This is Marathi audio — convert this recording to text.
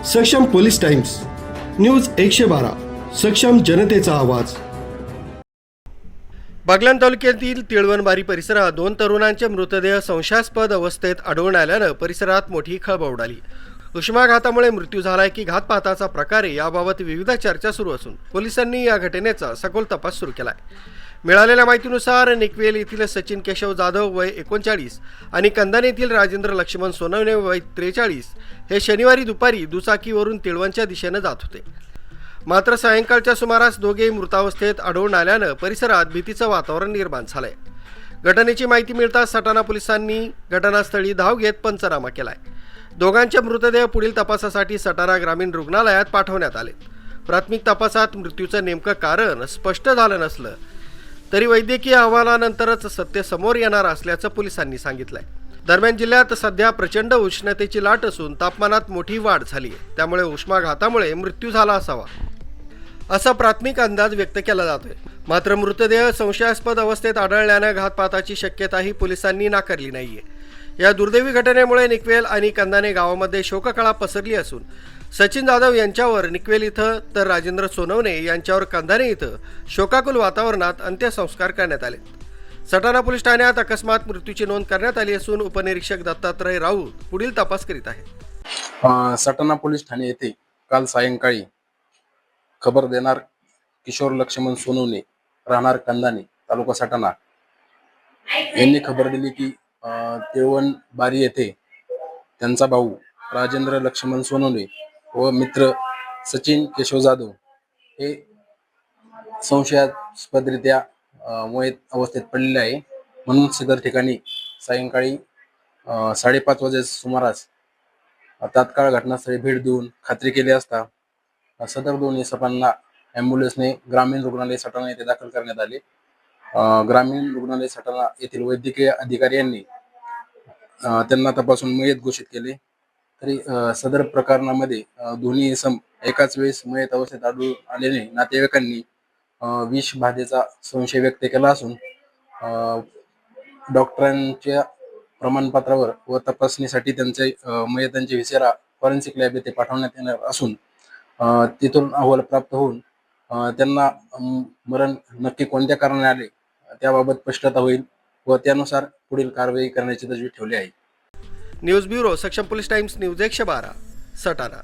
सक्षम पोलीस टाइम्स न्यूज 112 सक्षम जनतेचा आवाज। बागलाण तालुक्यातील तिळवणबारी परिसरात 2 तरुणांचे मृतदेह संशयास्पद अवस्थेत आढळून आल्यानं परिसरात मोठी खळबळ उडाली। उष्माघातामुळे मृत्यू झालाय की घातपाताचा प्रकार आहे याबाबत विविध चर्चा सुरू असून पोलिसांनी या घटनेचा सखोल तपास सुरू केलाय। मिळालेल्या माहितीनुसार निकवेल येथील सचिन केशव जाधव वय 39 आणि कंदाने येथील राजेंद्र लक्ष्मण सोनवणे वय 43 हे शनिवारी दुपारी दुचाकीवरून तिळवणच्या दिशेने जात होते। मात्र सायंकाळच्या सुमारास दोघेही मृतावस्थेत आढळून आल्यानं परिसरात भीतीचं वातावरण निर्माण झालंय। घटनेची माहिती मिळताच सटाणा पोलिसांनी घटनास्थळी धाव घेत पंचनामा केलाय। दोघांचे मृतदेह पुढील तपासासाठी सटाणा ग्रामीण रुग्णालयात पाठवण्यात आले। प्राथमिक तपासात मृत्यूचं नेमकं कारण स्पष्ट झालं नसलं तरी वैद्यकीय अहवालानंतरच सत्य समोर येणार असल्याचं पोलिसांनी सांगितलंय। दरम्यान जिल्ह्यात सध्या प्रचंड उष्णतेची लाट असून तापमानात मोठी वाढ झाली आहे, त्यामुळे उष्माघातामुळे मृत्यू झाला असावा असा प्राथमिक अंदाज व्यक्त केला जातोय। मात्र मृतदेह संशयास्पद अवस्थेत आढळल्यानं घातपाताची शक्यताही पोलिसांनी नाकारली नाहीये। या दुर्दैवी घटनेमुळे निकवेल आणि कंदाने गावामध्ये शोककळा पसरली असून सचिन जाधव यांच्यावर निकवेल इथं तर राजेंद्र सोनवणे यांच्यावर कंदाने इथं शोकाकुल वातावरणात अंत्यसंस्कार करण्यात आले। सटाणा पोलीस ठाण्यात अकस्मात मृत्यूची नोंद करण्यात आली असून उपनिरीक्षक दत्तात्रय राऊत पुढील तपास करीत आहेत। सटाणा पोलीस ठाणे येथे काल सायंकाळी खबर देणार किशोर लक्ष्मण सोनवणे राहणार कंदाने तालुका सटाणा यांनी खबर दिली की तिळवणबारी येथे त्यांचा भाऊ राजेंद्र लक्ष्मण सोनवणे व मित्र सचिन केशव जाधव हे संशयास्पदरित्या मयत अवस्थेत पडलेले आहे। म्हणून सदर ठिकाणी सायंकाळी 5:30 वाजेच्या सुमारास तात्काळ घटनास्थळी भेट देऊन खात्री केली असता सदर 2 इसमांना ॲम्ब्युलन्सने ग्रामीण रुग्णालय सटाणा येथे दाखल करण्यात आले। ग्रामीण रुग्णालय सटाणा येथील वैद्यकीय अधिकारी यांनी त्यांना तपासून मयत घोषित केले। तरी सदर प्रकरणामध्ये दोन्ही इसम एकाच वेळेस मयत अवस्थेत आढळून आल्याने नातेवाईकांनी विष बाधेचा संशय व्यक्त केला असून डॉक्टरांच्या प्रमाणपत्रावर व तपासणीसाठी त्यांचे मयतांचे विसेरा फॉरेन्सिक लॅब येथे पाठवण्यात येणार असून तिथून अहवाल प्राप्त होऊन त्यांना मरण नक्की कोणत्या कारणाने आले त्याबाबत स्पष्टता होईल व त्यानुसार पुढील कारवाई करण्याची तजवीज ठेवली आहे। न्यूज ब्युरो सक्षम पोलीस टाइम्स न्यूज 112 सटाणा।